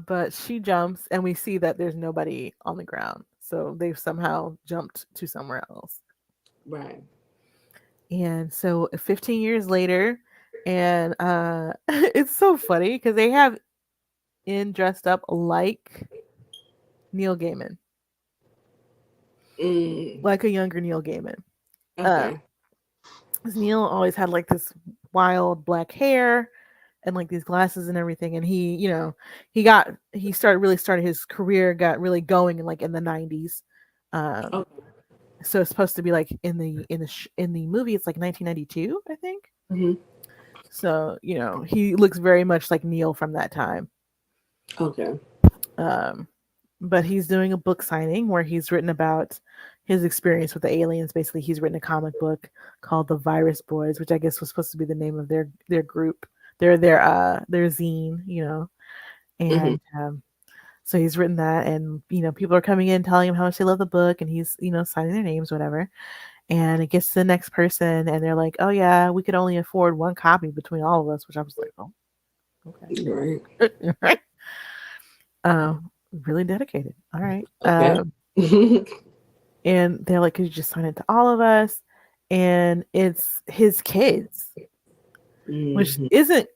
But she jumps, and we see that there's nobody on the ground, so they've somehow jumped to somewhere else. Right. And so 15 years later, and it's so funny because they have in dressed up like Neil Gaiman, Mm. like a younger Neil Gaiman. Uh, Okay. 'Cause Neil always had like this wild black hair and like these glasses and everything, and he started his career, got really going in like in the 90s. Um, Okay. so it's supposed to be like in the movie it's like 1992, I think. Hmm. So he looks very much like Neil from that time. Okay. Um, but he's doing a book signing where he's written about his experience with the aliens. Basically, he's written a comic book called The Virus Boys, which I guess was supposed to be the name of their group, their zine, Hmm. and so he's written that, and people are coming in telling him how much they love the book, and he's signing their names, whatever. And it gets to the next person, and they're like, "Oh yeah, we could only afford one copy between all of us," which I was like, "Oh, Right. okay." Really dedicated. All right. Okay. And they're like, "Could you just sign it to all of us?" And it's his kids, which Hmm. isn't.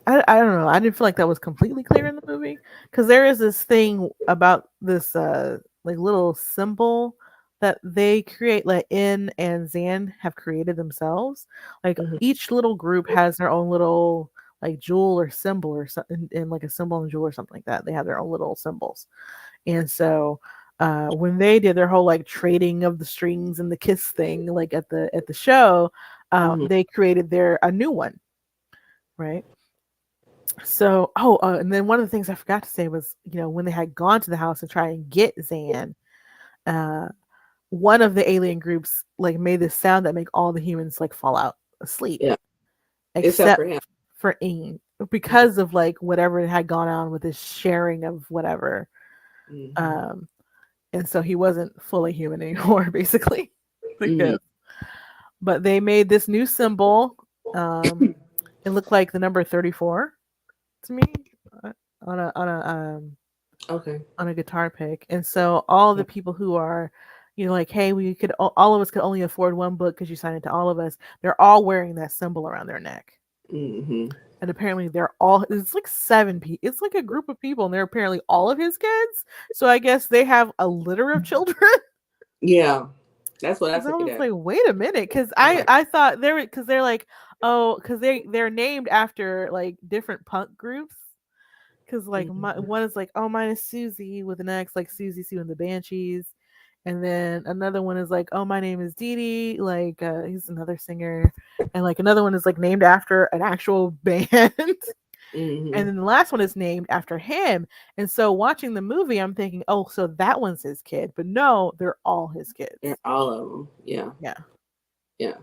I don't know. I didn't feel like that was completely clear in the movie because there is this thing about this like little symbol that they create, like In and Zan have created themselves. Like Hmm. each little group has their own little like jewel or symbol or something, and like a symbol and jewel or something like that. They have their own little symbols. And so when they did their whole like trading of the strings and the kiss thing, like at the show, Hmm. they created a new one, right? So, and then one of the things I forgot to say was, when they had gone to the house to try and get Zan, uh, one of the alien groups like made this sound that make all the humans like fall out asleep, Yeah. Except except for him. for Aang, because of like whatever had gone on with his sharing of whatever. Hmm. Um, and so he wasn't fully human anymore, basically. Hmm. Because, but they made this new symbol. It looked like the number 34 to me, on Okay. a guitar pick. And so all the people who are, like, hey, we could all of us could only afford one book because you signed it to all of us. They're all wearing that symbol around their neck. Hmm. And apparently it's like seven people. It's like a group of people, and they're apparently all of his kids. So I guess they have a litter of children. Yeah. That's what I Because I took it was as. like, wait a minute, because I Right. I thought they're like, oh, because they're named after like different punk groups. Because like Hmm. one is like, oh, mine is Susie with an X, like Susie Sue and the Banshees, and then another one is like, oh, my name is Dee Dee, like he's another singer, and like another one is like named after an actual band. And Hmm. then the last one is named after him. And so watching the movie, I'm thinking, oh, so that one's his kid. But no, they're all his They're kids. all of them. Yeah. Yeah. Yeah.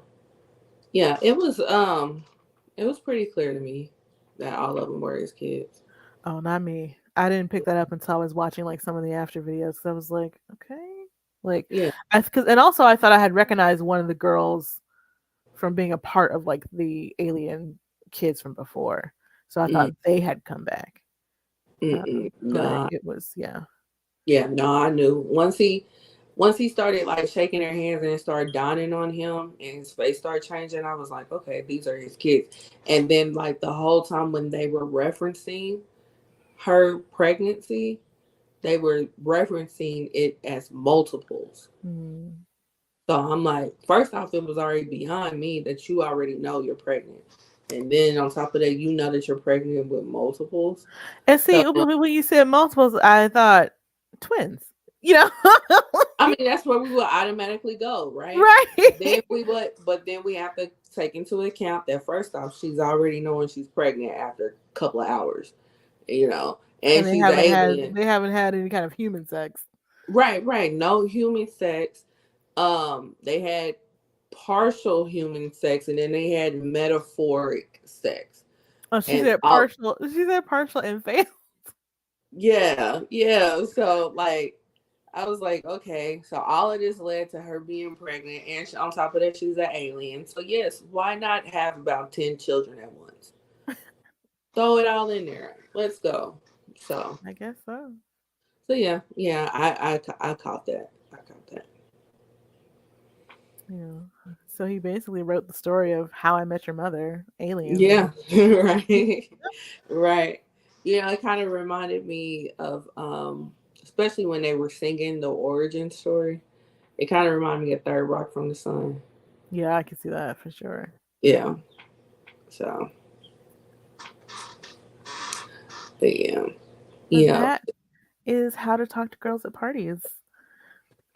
Yeah. It was pretty clear to me that all of them were his kids. Oh, not me. I didn't pick that up until I was watching like some of the after videos. 'Cause I was like, okay, like Yeah. and also I thought I had recognized one of the girls from being a part of like the alien kids from before. So I Mm. thought they had come back. Mm-mm. But Nah. it was, yeah. Yeah. No, I knew once he started like shaking their hands and it started dawning on him and his face started changing, I was like, okay, these are his kids. And then like the whole time when they were referencing her pregnancy, they were referencing it as multiples. Mm. So I'm like, first off, it was already beyond me that you already know you're pregnant. And then on top of that, you know that you're pregnant with multiples. And So see, when you said multiples, I thought twins. You know, I mean, that's where we would automatically go, right? right? But then we have to take into account that first off, she's already knowing she's pregnant after a couple of hours, And and she's an alien. they haven't had any kind of human sex. Right, right. No human sex. They had partial human sex, and then they had metaphoric sex, Oh, and all. She said partial and fail. Yeah, yeah. So like, I was like, okay, so all of this led to her being pregnant, and on top of that, she's an alien. So yes, why not have about 10 children at once? Throw it all in there. Let's go. So, I guess so. so yeah, yeah. I caught that. I caught that. Yeah. So he basically wrote the story of How I Met Your Mother, aliens. Yeah, right, right. It kind of reminded me of, especially when they were singing the origin story. It kind of reminded me of Third Rock from the Sun. Yeah, I can see that for sure. Yeah. So, but yeah. But Yeah, that is how to talk to girls at parties,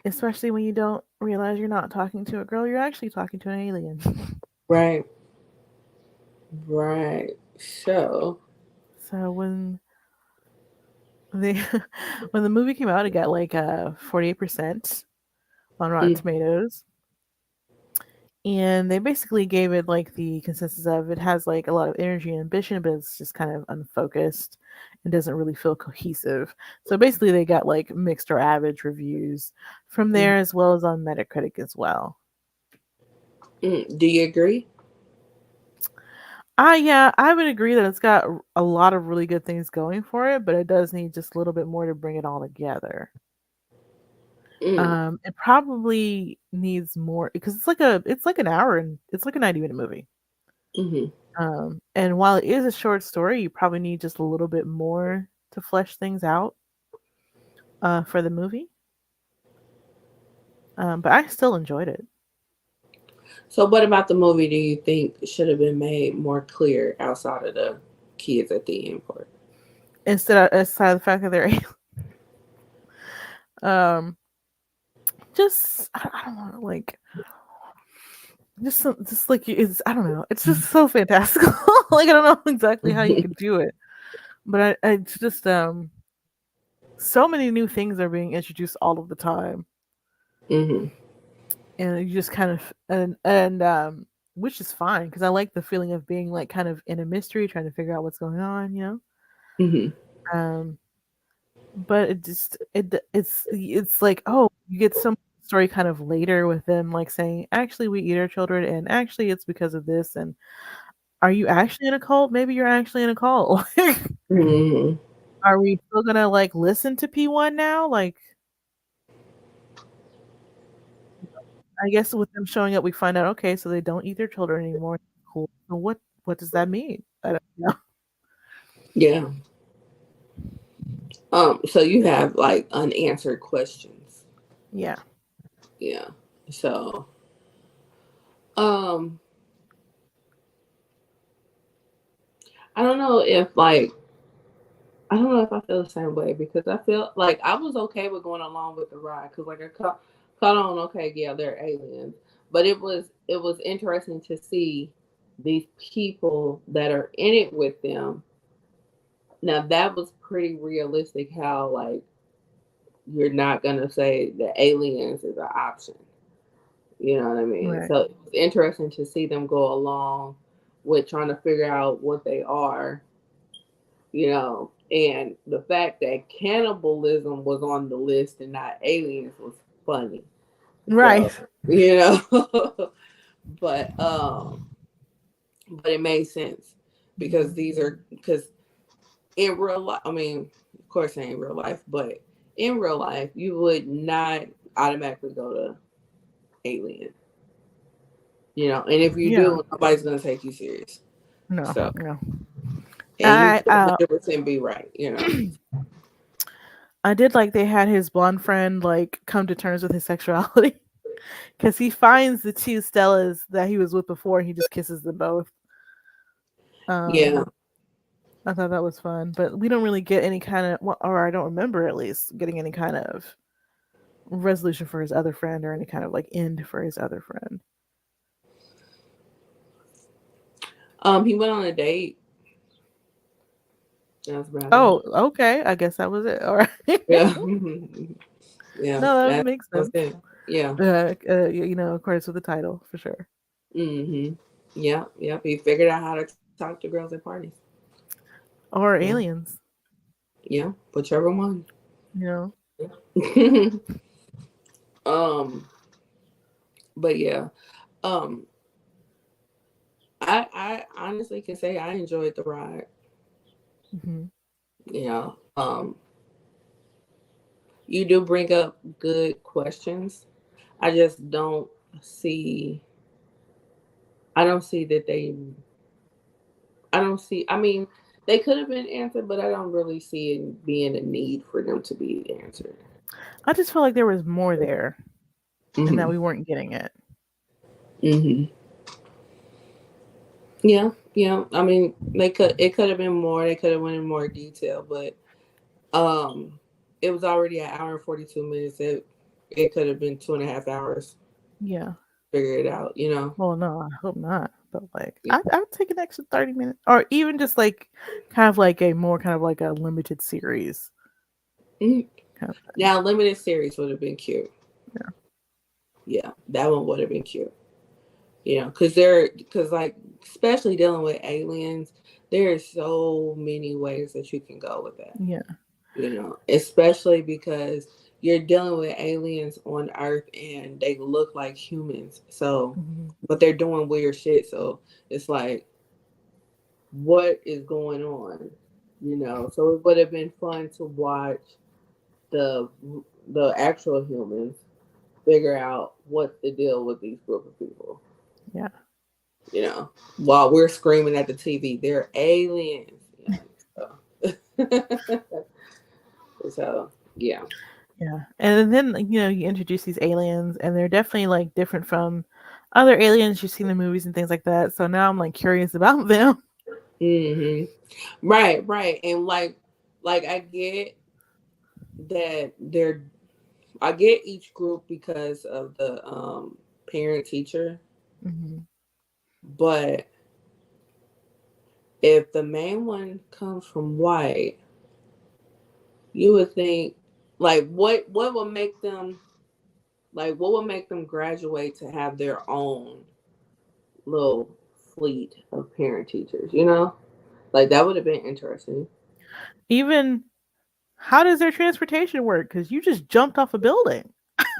especially when you don't realize you're not talking to a girl, you're actually talking to an alien. right, right. So, So they when the movie came out, it got like 48% on Rotten mm, Tomatoes. And they basically gave it like the consensus of it has like a lot of energy and ambition, but it's just kind of unfocused and doesn't really feel cohesive. So basically, they got like mixed or average reviews from mm, there as well as on Metacritic as well. do you agree? Yeah, I would agree that it's got a lot of really good things going for it, but it does need just a little bit more to bring it all together. Mm, It probably needs more because it's like an hour and it's like a 90-minute movie. mm-hmm, And while it is a short story, you probably need just a little bit more to flesh things out for the movie. But I still enjoyed it. so, what about the movie do you think should have been made more clear outside of the kids at the end part? Aside of the fact that they're um just I don't know like just like it's I don't know it's just so fantastical. Like I don't know exactly how you could do it, but it's just so many new things are being introduced all of the time, Mm-hmm, and you just kind of and which is fine because I like the feeling of being like kind of in a mystery, trying to figure out what's going on, mm-hmm, Um, but it's like oh, you get some story kind of later with them like saying actually we eat our children and actually it's because of this and are you actually in a cult? Maybe you're actually in a cult. Like, mm-hmm. are we still gonna like listen to P1 now? Like I guess with them showing up, we find out okay, so they don't eat their children anymore. Cool. So what does that mean? I don't know. Yeah. So you have like unanswered questions. Yeah. Yeah. So, um, I don't know if like I don't know if I feel the same way because I feel like I was okay with going along with the ride because like I caught on. Okay, yeah, they're aliens, but it was interesting to see these people that are in it with them. Now that was pretty realistic. How like you're not gonna say the aliens is an option. You know what I mean? Right. So it was interesting to see them go along with trying to figure out what they are, and the fact that cannibalism was on the list and not aliens was funny. Right. So, you know, but but it made sense because because in real life, I mean, of course, it ain't real life, but in real life, you would not automatically go to alien, and if you Yeah. do, nobody's gonna take you serious. No. So, No. and you I could 100% be right. I did like they had his blonde friend like come to terms with his sexuality. Because he finds the two Stellas that he was with before, and he just kisses them both. Yeah. Um, I thought that was fun, but we don't really get any kind of, well, or I don't remember at least getting any kind of resolution for his other friend or any kind of like end for his other friend. He went on a date. That's about it. Oh, okay. I guess that was it. All right. Yeah. Yeah. No, that That makes was sense. it. Yeah. Of course, with the title for sure. Mm-hmm. Yeah. Yep. He figured out how to talk to girls at parties. Or Yeah. aliens. Yeah. Whichever one. You know. um. But yeah. Um. I honestly can say I enjoyed the ride. Hmm. Yeah. You do bring up good questions. I just don't see. I don't see that they. I don't see. I mean, they could have been answered, but I don't really see it being a need for them to be answered. I just feel like there was more there, and that Hmm. we weren't getting it. Hmm. Yeah, yeah. I mean, they could. It could have been more. They could have went in more detail, but um, it was already an hour and 42 minutes. It could have been 2.5 hours. Yeah. Figure it out. You know. Well, no, I hope not. But like, Yeah. I would take an extra 30 minutes, or even just like, kind of like a more kind of like a limited series Mhm. kind of thing. Now, limited series would have been cute. Yeah. Yeah, that one would have been cute. You know, because like, especially dealing with aliens, there are so many ways that you can go with that. Yeah. You know, especially because you're dealing with aliens on Earth and they look like humans. So, Hmm. but they're doing weird shit. So it's like, what is going on? You know, so it would have been fun to watch the the actual humans figure out what's the deal with these group of people. Yeah. You know, while we're screaming at the TV, they're aliens. You know, so, so yeah. Yeah. And then, you introduce these aliens, and they're definitely like different from other aliens you've seen in movies and things like that. So now I'm like curious about them. Hmm. Right, right, and like I get that they're. I get each group because of the parent teacher, Hmm. but if the main one comes from white, you would think like what would make them like what would make them graduate to have their own little fleet of parent teachers, you know? Like that would have been interesting. Even how does their transportation work? Because you just jumped off a building.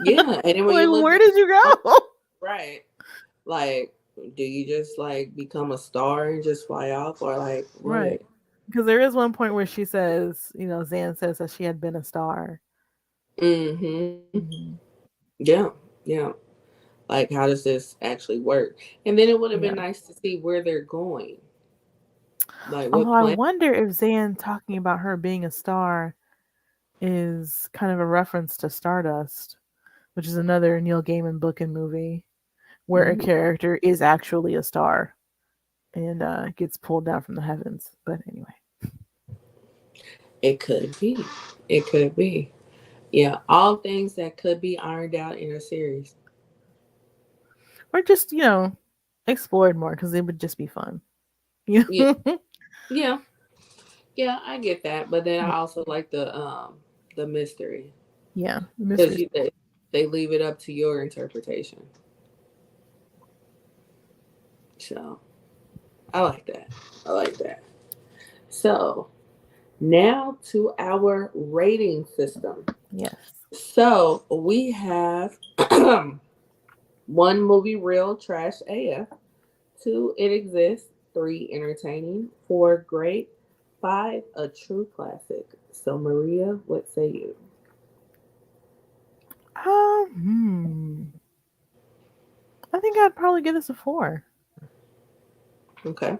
Yeah, and then when Like, you look where at did you go? right, like do you just like become a star and just fly off or like Right. what? Because there is one point where she says, Zan says that she had been a star. Mhm. Hmm. Yeah. Yeah. Like how does this actually work? And then it would have been Yeah. nice to see where they're going. Like Although what I plan. wonder if Zan talking about her being a star is kind of a reference to Stardust, which is another Neil Gaiman book and movie where a Mhm. character is actually a star and gets pulled down from the heavens. But anyway, It could be. It could be. Yeah, all things that could be ironed out in a series. or just explored more because it would just be fun. Yeah, yeah, yeah. I get that, but then Yeah, I also like the mystery yeah, the because mysteries. they leave it up to your interpretation. So I like that. I like that. So now to our rating system. Yes. So we have one movie real trash AF, two it exists, three entertaining, four great, five a true classic. So Maria, what say you? I think I'd probably give this a 4. Okay.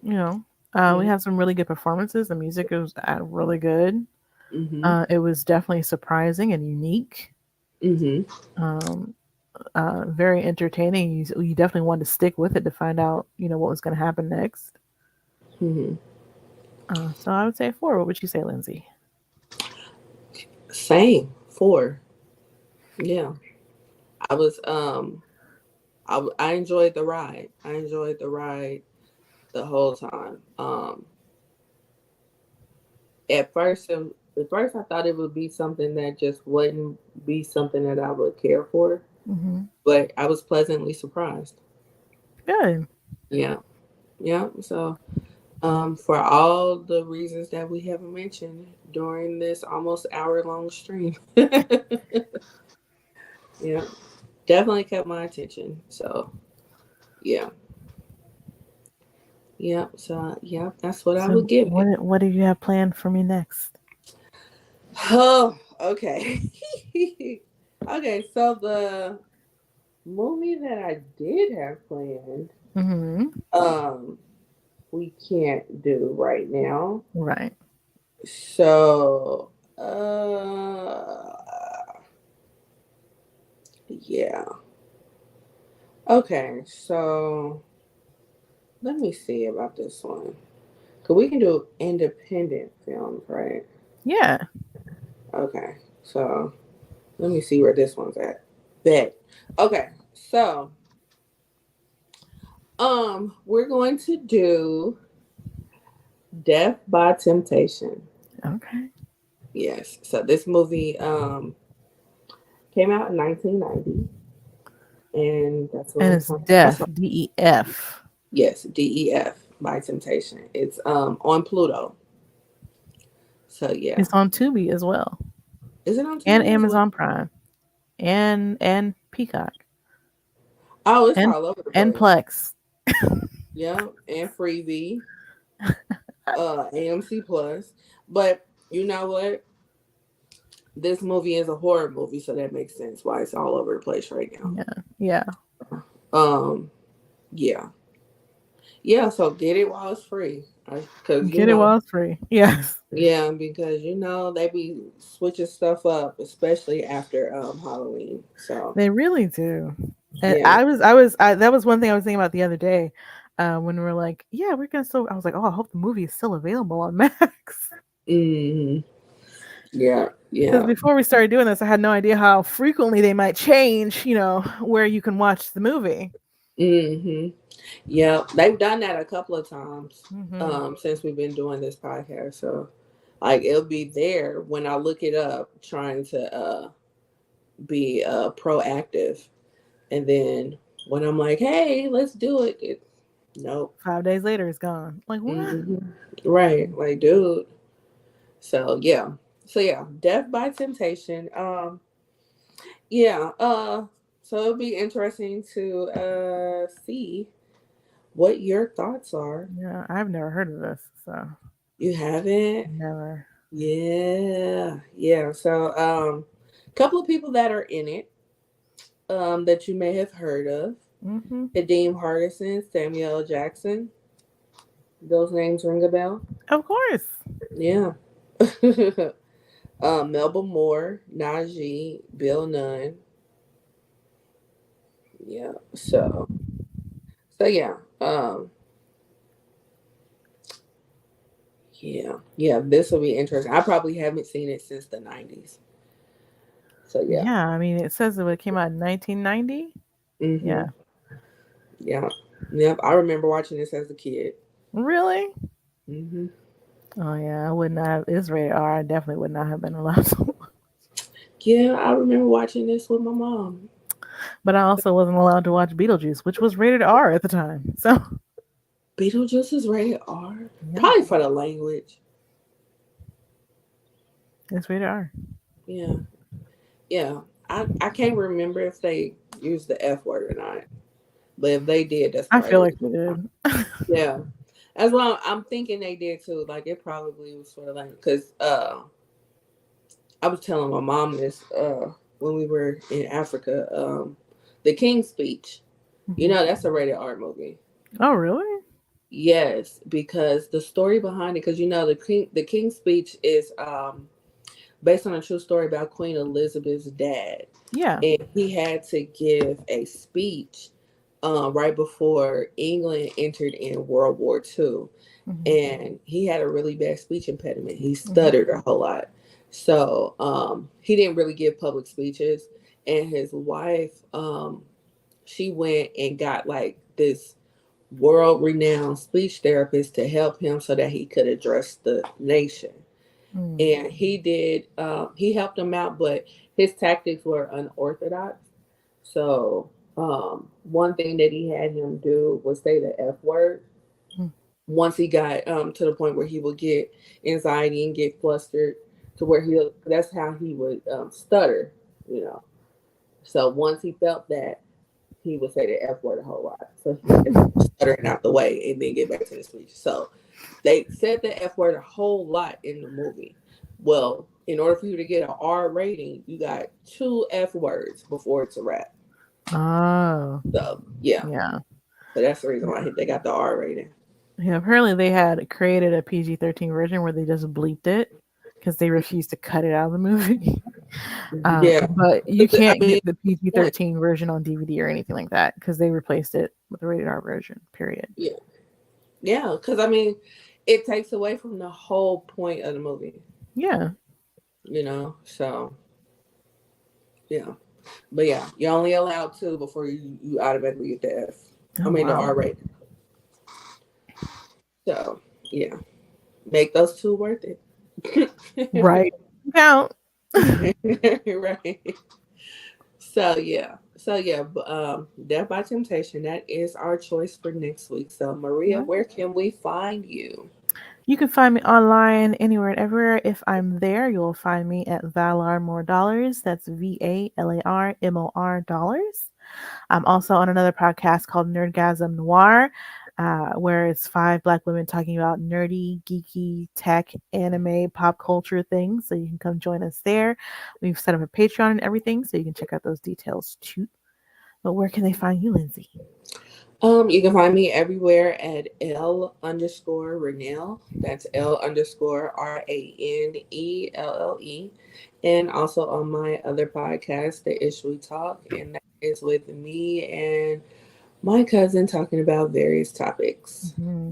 You know, we Yeah. have some really good performances. The music is really good. Mhm. It was definitely surprising and unique. Mhm. Um, very entertaining. You definitely wanted to stick with it to find out, what was going to happen next. Mhm. So I would say 4. What would you say, Lindsay? Same 4. Yeah. I was I enjoyed the ride. I enjoyed the ride the whole time. At first I thought it would be something that just wouldn't be something that I would care for, Hmm. but I was pleasantly surprised. Good. Yeah. Yeah. So for all the reasons that we have mentioned during this almost hour long stream. Yeah. Definitely kept my attention. So yeah. Yeah. So yeah, that's what I So would give it. what do you have planned for me next? Oh, okay. Okay, so the movie that I did have planned, Hmm. um, we can't do right now. Right. So, yeah. Okay, so let me see about this one. Cause we can do independent films, right? Yeah. Okay, so let me see where this one's at. Bet. Okay, so we're going to do Death by Temptation. Okay. Yes. So this movie came out in 1990, and that's what And I'm it's talking. That's Def, what, DEF. yes, DEF by Temptation. It's on Pluto. So yeah, It's on Tubi as well, is it on and Tubi as well? Amazon Prime, and Peacock, Oh, it's and all over the and place. Plex. Yeah, and Freebie, AMC Plus. But you know what? This movie is a horror movie, so that makes sense why it's all over the place right now. Yeah. Yeah. Um, yeah, yeah. So get it while it's free, because Get it while it's free. Yes. yeah, because they be switching stuff up, especially after Halloween. So They really do. And yeah. that was one thing I was thinking about the other day, when we were like, yeah, we're gonna still. I was like, oh, I hope the movie is still available on Max. Hmm. Yeah. Because Yeah. before we started doing this, I had no idea how frequently they might change, where you can watch the movie. Hmm. Yeah. They've done that a couple of times Hmm. since we've been doing this podcast. So like it'll be there when I look it up, trying to be proactive, and then when I'm like, hey, let's do it, nope. 5 days later, it's gone. Like what? Hmm. Right. Like, dude. So yeah. So yeah, Death by Temptation. Yeah. So it'll be interesting to see what your thoughts are. Yeah, I've never heard of this, so You haven't? never. Yeah. Yeah. So a couple of people that are in it that you may have heard of. Hmm. Kadeem Hardison, Samuel L. Jackson. Those names ring a bell? Of course. Yeah. Melba Moore, Najee, Bill Nunn. Yeah. So yeah. Yeah. Yeah. This will be interesting. I probably haven't seen it since the 90s. So yeah. Yeah, I mean, it says it came out in 1990. Mm-hmm. Yeah. Yeah. Yep. I remember watching this as a kid. Really? Mm-hmm. Oh yeah, I would not have. It's rated R. I definitely would not have been allowed to. Yeah, I remember watching this with my mom. But I also wasn't allowed to watch Beetlejuice, which was rated R at the time. So Beetlejuice is rated R. yeah, Probably for the language. it's rated R. Yeah. Yeah. I can't remember if they used the F word or not. But if they did, that's I probably feel the like reason they why. did. Yeah. As well, I'm thinking they did too. Like it probably was for the language. Because I was telling my mom this when we were in Africa. The King's Speech. Mhm. That's a rated R movie. Oh really? Yes, because the story behind it, because the King's Speech is based on a true story about Queen Elizabeth's dad, Yeah. and he had to give a speech right before England entered in World War II, Hmm. and he had a really bad speech impediment. He Hmm. stuttered a whole lot, so he didn't really give public speeches. And his wife, she went and got like this world renowned speech therapist to help him so that he could address the nation. Mm. And he did, he helped him out, but his tactics were unorthodox. So, one thing that he had him do was say the F word. Mm. Once he got to the point where he would get anxiety and get flustered, to where that's how he would stutter, you know. So once he felt that, he would say the F word a whole lot. So he had stuttering out the way and then get back to the speech. So they said the F word a whole lot in the movie. Well, in order for you to get an R rating, you got two F words before it's a wrap. Oh, So yeah. yeah. So that's the reason why they got the R rating. Yeah, apparently they had created a PG-13 version where they just bleeped it because they refused to cut it out of the movie. Yeah. But you I can't mean, get the PG-13 version on DVD or anything like that because they replaced it with the rated R version. Period. yeah. Yeah. Because I mean, it takes away from the whole point of the movie, Yeah. So yeah. But yeah, you're only allowed two before you automatically get the F. I Oh mean the wow. R rating. So yeah, make those two worth it. Right. Count. Right. So yeah, but Death by Temptation. That is our choice for next week. So Maria, Right. where can we find you? You can find me online anywhere and everywhere. If I'm there, you'll find me at Valar More Dollars. That's VALARMOR Dollars. I'm also on another podcast called Nerdgasm Noir, where it's five Black women talking about nerdy, geeky, tech, anime, pop culture things. So you can come join us there. We've set up a Patreon and everything, so you can check out those details too. But where can they find you, Lindsay? You can find me everywhere at L_Renelle. That's L_RANELLE. And also on my other podcast, The Ish We Talk. And that is with me and my cousin talking about various topics. Mm-hmm.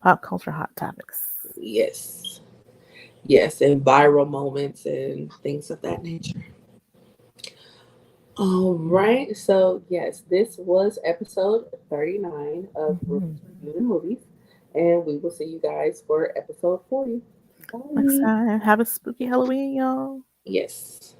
Pop culture hot topics. Yes. Yes. And viral moments and things of that nature. All right. So, yes, this was episode 39 of Mm-hmm. Roomies Reviewing Movies. And we will see you guys for episode 40. Next Bye. time, have a spooky Halloween, y'all. Yes.